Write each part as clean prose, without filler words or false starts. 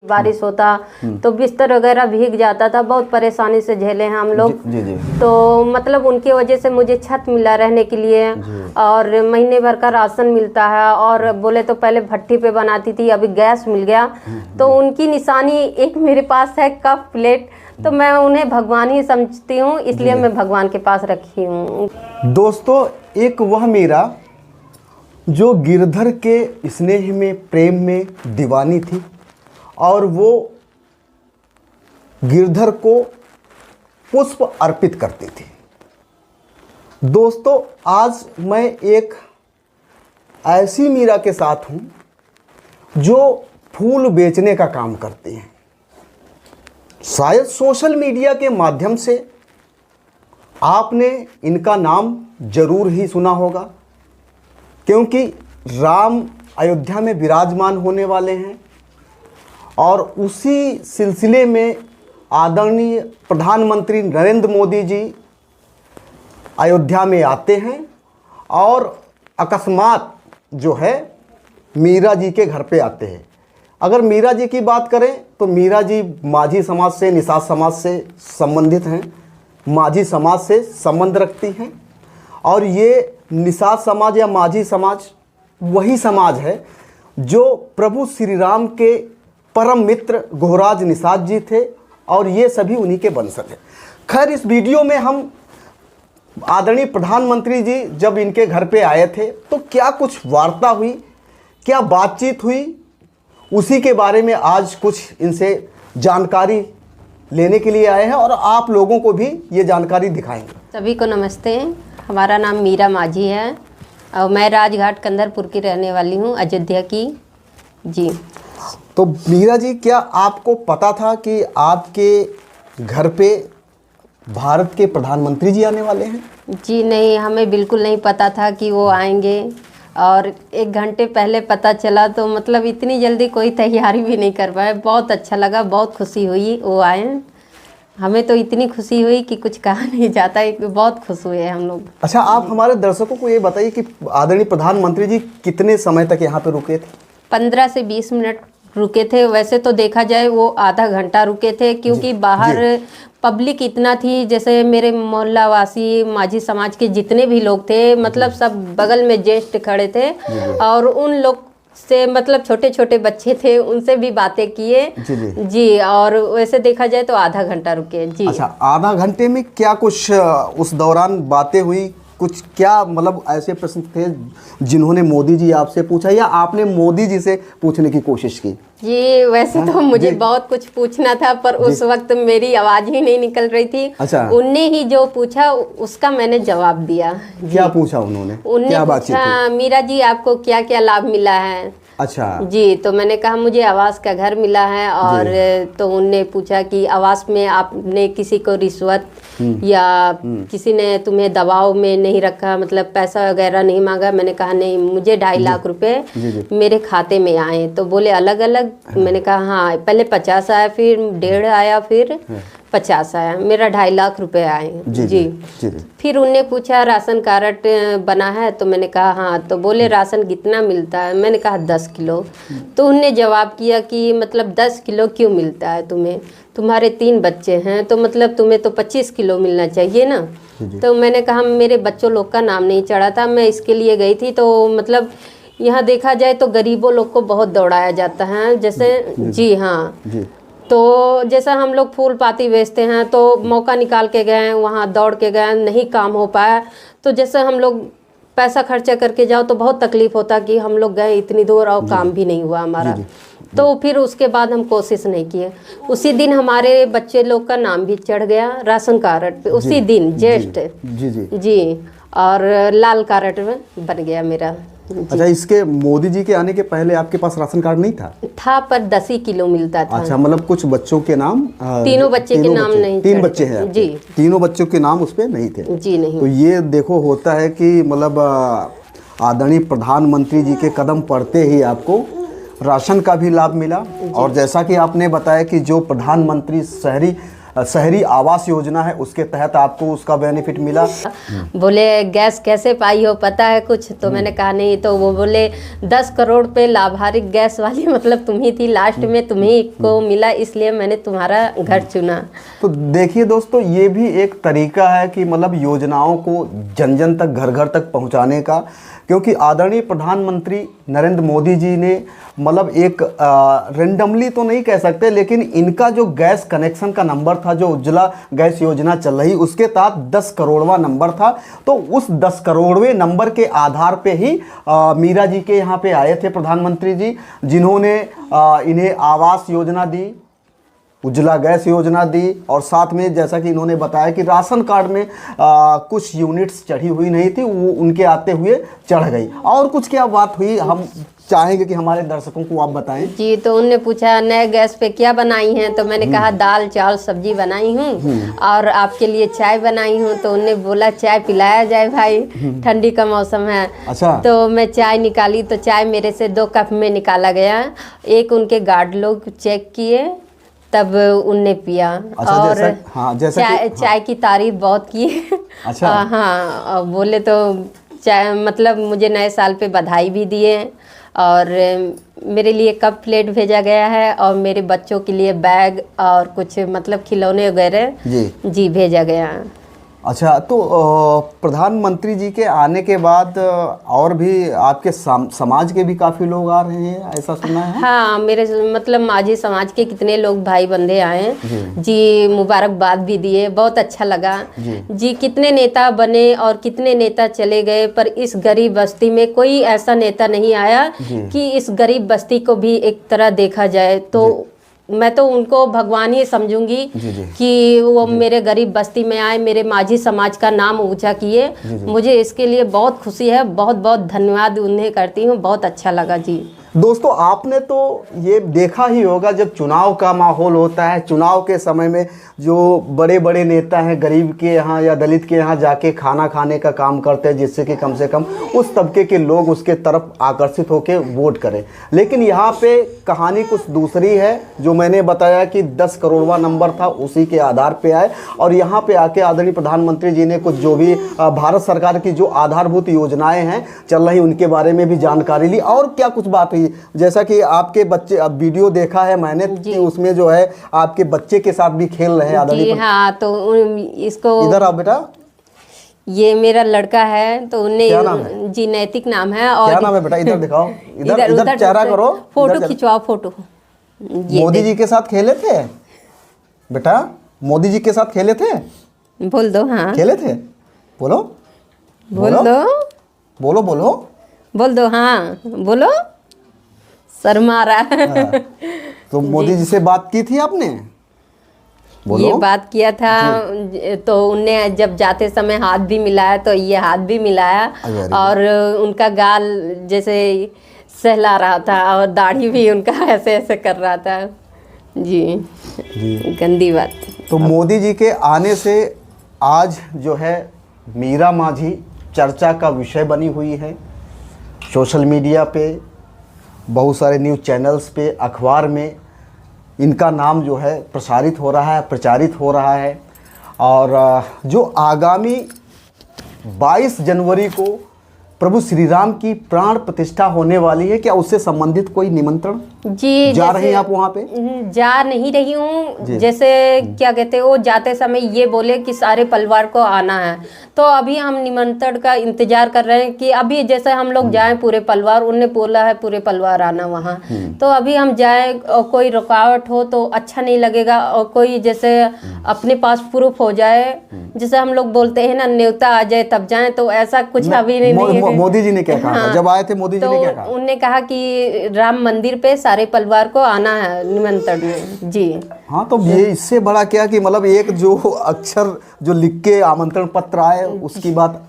बारिश होता तो बिस्तर वगैरह भीग जाता था, बहुत परेशानी से झेले हैं हम लोग। जी जी। तो मतलब उनकी वजह से मुझे छत मिला रहने के लिए और महीने भर का राशन मिलता है। और बोले तो पहले भट्टी पे बनाती थी, अभी गैस मिल गया। तो उनकी निशानी एक मेरे पास है कप प्लेट, तो मैं उन्हें भगवान ही समझती हूँ, इसलिए मैं भगवान के पास रखी हूँ। दोस्तों, एक वह मीरा जो गिरधर के स्नेह में, प्रेम में दीवानी थी और वो गिरधर को पुष्प अर्पित करती थी। दोस्तों, आज मैं एक ऐसी मीरा के साथ हूँ जो फूल बेचने का काम करती हैं। शायद सोशल मीडिया के माध्यम से आपने इनका नाम जरूर ही सुना होगा, क्योंकि राम अयोध्या में विराजमान होने वाले हैं और उसी सिलसिले में आदरणीय प्रधानमंत्री नरेंद्र मोदी जी अयोध्या में आते हैं और अकस्मात जो है मीरा जी के घर पे आते हैं। अगर मीरा जी की बात करें तो मीरा जी माझी समाज से, निषाद समाज से संबंधित हैं, माझी समाज से संबंध रखती हैं। और ये निषाद समाज या माझी समाज वही समाज है जो प्रभु श्री राम के परम मित्र गोहराज निषाद जी थे और ये सभी उन्हीं के वंशज हैं। खैर, इस वीडियो में हम आदरणीय प्रधानमंत्री जी जब इनके घर पे आए थे तो क्या कुछ वार्ता हुई, क्या बातचीत हुई, उसी के बारे में आज कुछ इनसे जानकारी लेने के लिए आए हैं और आप लोगों को भी ये जानकारी दिखाएंगे। सभी को नमस्ते, हमारा नाम मीरा माझी है और मैं राजघाट कंदरपुर की रहने वाली हूँ, अयोध्या की। जी। तो मीरा जी, क्या आपको पता था कि आपके घर पे भारत के प्रधानमंत्री जी आने वाले हैं? जी नहीं, हमें बिल्कुल नहीं पता था कि वो आएंगे और 1 घंटे पहले पता चला तो मतलब इतनी जल्दी कोई तैयारी भी नहीं कर पाए। बहुत अच्छा लगा, बहुत खुशी हुई वो आए। हमें तो इतनी खुशी हुई कि कुछ कहा नहीं जाता, बहुत खुश हुए हम लोग। अच्छा, आप हमारे दर्शकों को ये बताइए कि आदरणीय प्रधानमंत्री जी कितने समय तक यहाँ पे रुके थे? 15 से 20 मिनट रुके थे। वैसे तो देखा जाए वो आधा घंटा रुके थे, क्योंकि बाहर पब्लिक इतना थी। जैसे मेरे मोहल्ला वासी माझी समाज के जितने भी लोग थे, मतलब सब बगल में ज्येष्ठ खड़े थे और उन लोग से मतलब छोटे छोटे बच्चे थे, उनसे भी बातें किए। जी। और वैसे देखा जाए तो आधा घंटा रुके। जी। अच्छा, आधा घंटे में क्या कुछ उस दौरान बातें हुई? कुछ क्या मतलब ऐसे प्रश्न थे जिन्होंने मोदी जी आपसे पूछा या आपने मोदी जी से पूछने की कोशिश की? जी, वैसे तो मुझे बहुत कुछ पूछना था, पर उस वक्त मेरी आवाज ही नहीं निकल रही थी। अच्छा। उनने ही जो पूछा उसका मैंने जवाब दिया। क्या पूछा उन्होंने? क्या बातचीत हुई? मीरा जी, आपको क्या क्या लाभ मिला है? अच्छा। जी। तो मैंने कहा मुझे आवास का घर मिला है। और तो उनने पूछा कि आवास में आपने किसी को रिश्वत या किसी ने तुम्हें दबाव में नहीं रखा, मतलब पैसा वगैरह नहीं मांगा? मैंने कहा नहीं, मुझे 2.5 लाख रुपए मेरे खाते में आए। तो बोले अलग अलग? मैंने कहा हाँ, पहले 50 आया, फिर 1.5 आया, फिर 50 आया, मेरा 2.5 लाख रुपए आए। जी। फिर उनने पूछा राशन कार्ड बना है? तो मैंने कहा हाँ। तो बोले राशन कितना मिलता है? मैंने कहा 10 किलो। तो उनने जवाब किया कि मतलब 10 किलो क्यों मिलता है तुम्हें? तुम्हारे 3 बच्चे हैं तो मतलब तुम्हें तो 25 किलो मिलना चाहिए ना। तो मैंने कहा मेरे बच्चों लोग का नाम नहीं चढ़ा था, मैं इसके लिए गई थी। तो मतलब यहाँ देखा जाए तो गरीबों लोग को बहुत दौड़ाया जाता है। जैसे जी हाँ। तो जैसा हम लोग फूल पाती बेचते हैं तो मौका निकाल के गए, वहाँ दौड़ के गए, नहीं काम हो पाया। तो जैसे हम लोग पैसा खर्चा करके जाओ तो बहुत तकलीफ होता कि हम लोग गए इतनी दूर और काम भी नहीं हुआ हमारा। तो फिर उसके बाद हम कोशिश नहीं किए। उसी दिन हमारे बच्चे लोग का नाम भी चढ़ गया राशन कार्ड पे, उसी दिन ज्येष्ठ। जी। और लाल कार्ड में बन गया मेरा। अच्छा, इसके मोदी जी के आने के पहले आपके पास राशन कार्ड नहीं था? था, पर 10 ही किलो मिलता था। अच्छा, मतलब कुछ बच्चों के नाम, तीनों बच्चे के नाम नहीं। 3 बच्चे हैं जी। तीनों बच्चों के नाम उस पे नहीं थे? जी नहीं। तो ये देखो, होता है कि मतलब आदरणीय प्रधानमंत्री जी के कदम पड़ते ही आपको राशन का भी लाभ मिला। और जैसा कि आपने बताया कि जो प्रधानमंत्री शहरी शहरी आवास योजना है उसके तहत आपको उसका बेनिफिट मिला। बोले गैस कैसे पाई हो, पता है कुछ? तो मैंने कहा नहीं। तो वो बोले 10 करोड़ पे लाभारिक गैस वाली मतलब तुम ही थी, लास्ट में तुम्ही को मिला, इसलिए मैंने तुम्हारा घर चुना। तो देखिए दोस्तों, ये भी एक तरीका है कि मतलब योजनाओं को जन जन तक, घर घर तक पहुंचाने का, क्योंकि आदरणीय प्रधानमंत्री नरेंद्र मोदी जी ने मतलब एक रेंडमली तो नहीं कह सकते, लेकिन इनका जो गैस कनेक्शन का नंबर था, जो उज्ज्वला गैस योजना चल रही, उसके तहत 10 करोड़वा नंबर था। तो उस 10 करोड़वें नंबर के आधार पे ही मीरा जी के यहाँ पे आए थे प्रधानमंत्री जी, जिन्होंने इन्हें आवास योजना दी, उज्ज्वला गैस योजना दी, और साथ में जैसा कि इन्होंने बताया कि राशन कार्ड में कुछ यूनिट्स चढ़ी हुई नहीं थी, वो उनके आते हुए चढ़ गई। और कुछ क्या बात हुई, हम चाहेंगे कि हमारे दर्शकों को आप बताएं। जी, तो उनने पूछा नए गैस पे क्या बनाई हैं, तो मैंने कहा दाल चावल सब्जी बनाई हूँ और आपके लिए चाय बनाई हूँ। तो उनने बोला चाय पिलाया जाए भाई, ठंडी का मौसम है। अच्छा। तो मैं चाय निकाली, तो चाय मेरे से 2 कप में निकाला गया। एक उनके गार्ड लोग चेक किए, तब उनने पिया। अच्छा, और चाय की तारीफ बहुत की। अच्छा। हाँ, बोले तो चाय मतलब मुझे नए साल पे बधाई भी दिए, और मेरे लिए कप प्लेट भेजा गया है, और मेरे बच्चों के लिए बैग और कुछ मतलब खिलौने वगैरह जी भेजा गया है। अच्छा, तो प्रधानमंत्री जी के आने के बाद और भी आपके समाज के भी काफ़ी लोग आ रहे हैं, ऐसा सुना है? हाँ, मेरे मतलब माझी समाज के कितने लोग भाई बंधे आए जी, मुबारकबाद भी दिए, बहुत अच्छा लगा जी। कितने नेता बने और कितने नेता चले गए, पर इस गरीब बस्ती में कोई ऐसा नेता नहीं आया कि इस गरीब बस्ती को भी एक तरह देखा जाए। तो मैं तो उनको भगवान ही समझूंगी कि वो मेरे गरीब बस्ती में आए, मेरे माझी समाज का नाम ऊंचा किए। मुझे इसके लिए बहुत खुशी है, बहुत बहुत धन्यवाद उन्हें करती हूँ, बहुत अच्छा लगा जी। दोस्तों, आपने तो ये देखा ही होगा, जब चुनाव का माहौल होता है, चुनाव के समय में जो बड़े बड़े नेता हैं गरीब के यहाँ या दलित के यहाँ जाके खाना खाने का काम करते हैं, जिससे कि कम से कम उस तबके के लोग उसके तरफ आकर्षित होकर वोट करें। लेकिन यहाँ पे कहानी कुछ दूसरी है। जो मैंने बताया कि 10 करोड़वा नंबर था, उसी के आधार पे आए, और यहाँ पे आके आदरणीय प्रधानमंत्री जी ने कुछ जो भी भारत सरकार की जो आधारभूत योजनाएँ हैं चल रही, उनके बारे में भी जानकारी ली। और क्या कुछ बात हुई, जैसा कि आपके बच्चे, अब वीडियो देखा है मैंने कि उसमें जो है आपके बच्चे के साथ भी खेल रहे हैं जी। हाँ, तो इसको इधर आओ बेटा, ये मेरा लड़का है, तो उन्हें जी नैतिक नाम है। और क्या नाम है बेटा, इधर दिखाओ, इधर चेहरा करो, फोटो खिंचवाओ, फोटो। मोदी जी के साथ खेले थे बेटा, मोदी जी के साथ खेले थे, बोल दो। हाँ, खेले थे, बोलो बोल दो, बोलो बोलो बोल दो। हाँ बोलो, शर्मा रहा है। तो मोदी जी से बात की थी आपने? बोलो। ये बात किया था, तो उनने जब जाते समय हाथ भी मिलाया, तो ये हाथ भी मिलाया, और उनका गाल जैसे सहला रहा था, और दाढ़ी भी उनका ऐसे ऐसे कर रहा था जी। गंदी बात। तो मोदी जी के आने से आज जो है मीरा माझी चर्चा का विषय बनी हुई है। सोशल मीडिया पे, बहुत सारे न्यूज़ चैनल्स पे, अखबार में इनका नाम जो है प्रसारित हो रहा है, प्रचारित हो रहा है। और जो आगामी 22 जनवरी को प्रभु श्री राम की प्राण प्रतिष्ठा होने वाली है, क्या उससे संबंधित कोई निमंत्रण जी जा रहे हैं आप वहाँ पे? जा नहीं रही हूँ। जैसे क्या कहते हैं, वो जाते समय ये बोले कि सारे परिवार को आना है, तो अभी हम निमंत्रण का इंतजार कर रहे हैं कि अभी जैसे हम लोग जाएं पूरे परिवार, उनने बोला है पूरे परिवार आना वहाँ। तो अभी हम जाएं, और कोई रुकावट हो तो अच्छा नहीं लगेगा, और कोई जैसे अपने पास प्रूफ हो जाए, जैसे हम लोग बोलते हैं ना न्योता आ जाए तब जाएं, तो ऐसा कुछ अभी नहीं है। मोदी जी ने क्या कहा था जब आए थे? मोदी जी ने क्या कहा? उनने कहा कि राम मंदिर पे सारे परिवार को आना है निमंत्रण में जी। हाँ, तो ये इससे बड़ा क्या कि मतलब एक जो अक्षर जो लिख के आमंत्रण पत्र आए, उसकी बात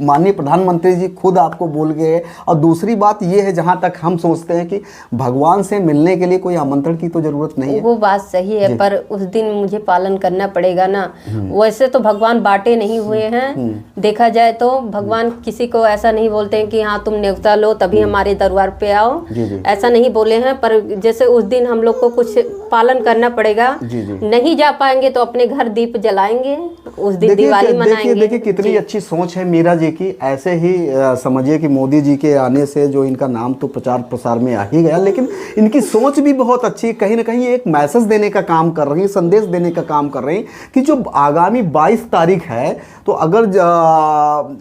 माननीय प्रधानमंत्री जी खुद आपको बोल गए। और दूसरी बात ये है, जहाँ तक हम सोचते हैं कि भगवान से मिलने के लिए कोई आमंत्रण की तो जरूरत नहीं है। वो बात सही है, पर उस दिन मुझे पालन करना पड़ेगा ना। वैसे तो भगवान बांटे नहीं हुए हैं, देखा जाए तो भगवान किसी को ऐसा नहीं बोलते हैं कि हाँ तुम न्योता लो तभी हमारे दरबार पे आओ, ऐसा नहीं बोले हैं। पर जैसे उस दिन हम लोग को कुछ पालन करना पड़ेगा। नहीं जा पाएंगे तो अपने घर दीप जलाएंगे, उस दिन दिवाली मनाएंगे। देखिए कितनी अच्छी सोच है मीरा जी की। ऐसे ही समझिए कि मोदी जी के आने से जो इनका नाम तो प्रचार प्रसार में आ ही गया, लेकिन इनकी सोच भी बहुत अच्छी, कहीं ना कहीं एक मैसेज देने का काम कर रही है, संदेश देने का काम कर रही है कि जो आगामी 22 तारीख है तो अगर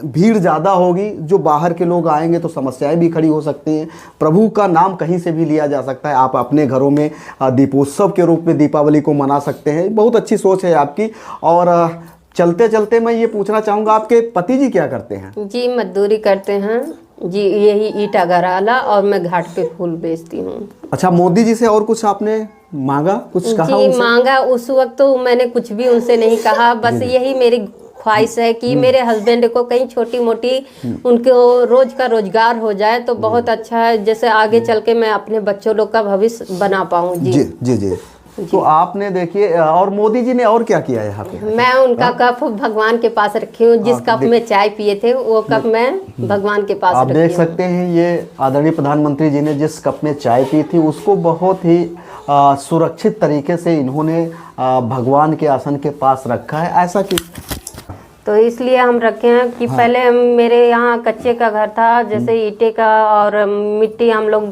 भीड़ ज़्यादा होगी, जो बाहर के लोग आएंगे तो समस्याएं भी खड़ी हो सकती हैं। प्रभु का नाम कहीं से भी लिया जा सकता है। आप अपने घरों में दीपोत्सव के रूप में दीपावली को मना सकते हैं। बहुत अच्छी सोच है आपकी। और चलते चलते मैं ये पूछना चाहूँगा, आपके पति जी क्या करते हैं? जी मजदूरी करते हैं जी, यही ईटा गराला, और मैं घाट पे फूल बेचती हूँ। अच्छा, मोदी जी से और कुछ आपने मांगा, कुछ कहा जी उनसे? मांगा, उस वक्त तो मैंने कुछ भी उनसे नहीं कहा, बस यही मेरी ख्वाहिश है कि मेरे हस्बैंड को कहीं छोटी मोटी उनको रोज का रोजगार हो जाए तो बहुत अच्छा है, जैसे आगे चल के मैं अपने बच्चों लोग का भविष्य बना पाऊँ। जी जी जी। तो आपने देखिए, और मोदी जी ने और क्या किया है यहाँ पे? मैं उनका कप भगवान के पास रखी हूँ। जिस कप में चाय पिए थे वो कप मैं भगवान के पास आप रखी देख सकते हैं, ये आदरणीय प्रधानमंत्री जी ने जिस कप में चाय पी थी उसको बहुत ही सुरक्षित तरीके से इन्होंने भगवान के आसन के पास रखा है। ऐसा कि तो इसलिए हम रखे हैं कि पहले मेरे यहाँ कच्चे का घर था, जैसे ईंटे का, और मिट्टी हम लोग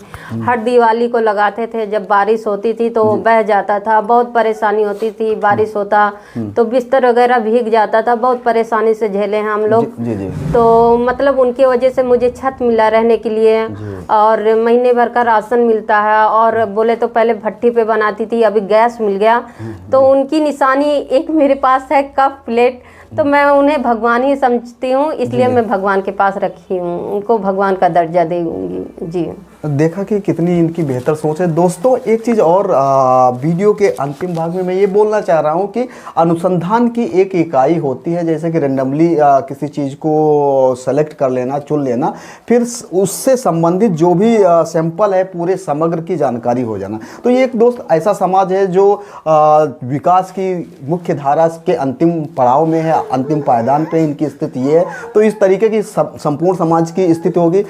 हर दिवाली को लगाते थे। जब बारिश होती थी तो बह जाता था, बहुत परेशानी होती थी। बारिश होता तो बिस्तर वगैरह भीग जाता था, बहुत परेशानी से झेले हैं हम लोग। तो मतलब उनकी वजह से मुझे छत मिला रहने के लिए, और महीने भर का राशन मिलता है। और बोले तो पहले भट्टी पे बनाती थी, अभी गैस मिल गया। तो उनकी निशानी एक मेरे पास है, कप प्लेट, तो मैं उन्हें भगवान ही समझती हूँ, इसलिए मैं भगवान के पास रखी हूँ, उनको भगवान का दर्जा दूंगी। जी देखा कि कितनी इनकी बेहतर सोच है। दोस्तों एक चीज़ और, वीडियो के अंतिम भाग में मैं ये बोलना चाह रहा हूँ कि अनुसंधान की एक इकाई होती है, जैसे कि रेंडमली किसी चीज़ को सेलेक्ट कर लेना, चुन लेना, फिर उससे संबंधित जो भी सैंपल है पूरे समग्र की जानकारी हो जाना। तो ये एक दोस्त ऐसा समाज है जो विकास की मुख्य धारा के अंतिम पड़ाव में है, अंतिम पायदान पे इनकी स्थिति ये है। तो इस तरीके की संपूर्ण समाज की स्थिति होगी।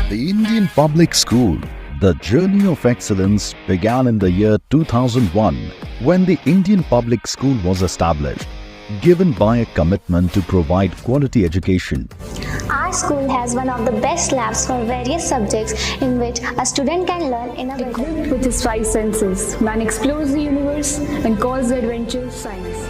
The Indian Public School. The journey of excellence began in the year 2001 when the Indian Public School was established, given by a commitment to provide quality education. Our school has one of the best labs for various subjects in which a student can learn in a Equipped with his five senses, man explores the universe and calls the adventure science.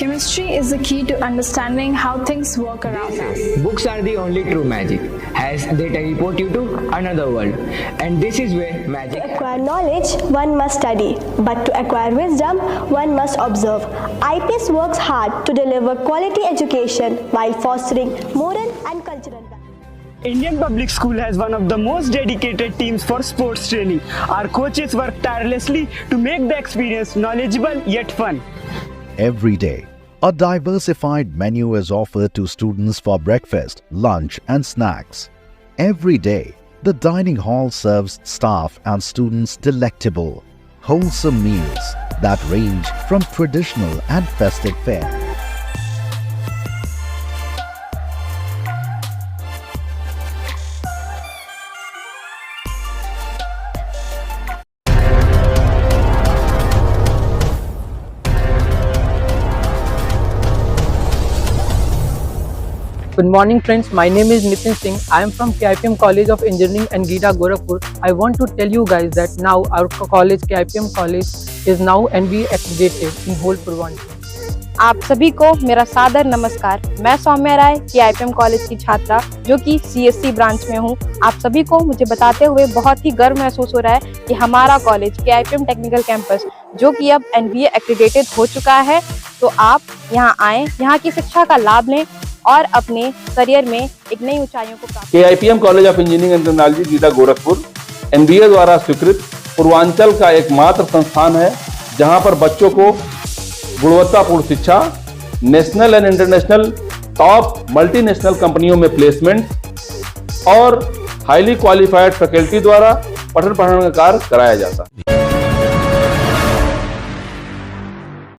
Chemistry is the key to understanding how things work around us. Books are the only true magic, as they teleport you to another world. And this is where magic. To acquire knowledge, one must study, but to acquire wisdom, one must observe. IPS works hard to deliver quality education while fostering moral and cultural values. Indian Public School has one of the most dedicated teams for sports training. Our coaches work tirelessly to make the experience knowledgeable yet fun. Every day, a diversified menu is offered to students for breakfast, lunch and snacks. Every day, the dining hall serves staff and students delectable, wholesome meals that range from traditional and festive fare. Good morning friends, my name is Nitin Singh. I am from KIPM College of Engineering and Gita Gorakhpur. I want to tell you guys that now our college, KIPM College, is now NBA accredited in whole Purvanchal. आप सभी को मेरा सादर नमस्कार। मैं सौम्या राय KIPM college की छात्रा जो कि CSC ब्रांच में हूँ। आप सभी को मुझे बताते हुए बहुत ही गर्व महसूस हो रहा है कि हमारा कॉलेज KIPM टेक्निकल कैंपस जो कि अब NBA एक्रेडिटेड हो चुका है। तो आप यहाँ आएँ, यहाँ की शिक्षा का लाभ लें और अपने करियर में एक नई ऊंचाइयों को प्राप्त। KIPM college of engineering and technology Gita Gorakhpur NBA द्वारा स्वीकृत पूर्वांचल का एकमात्र संस्थान है जहां पर बच्चों को गुणवत्तापूर्ण शिक्षा, national and international top multinational कंपनियों में प्लेसमेंट और हाईली क्वालिफाइड फैकल्टी द्वारा पठन पाठन का कार्य कराया जाता है।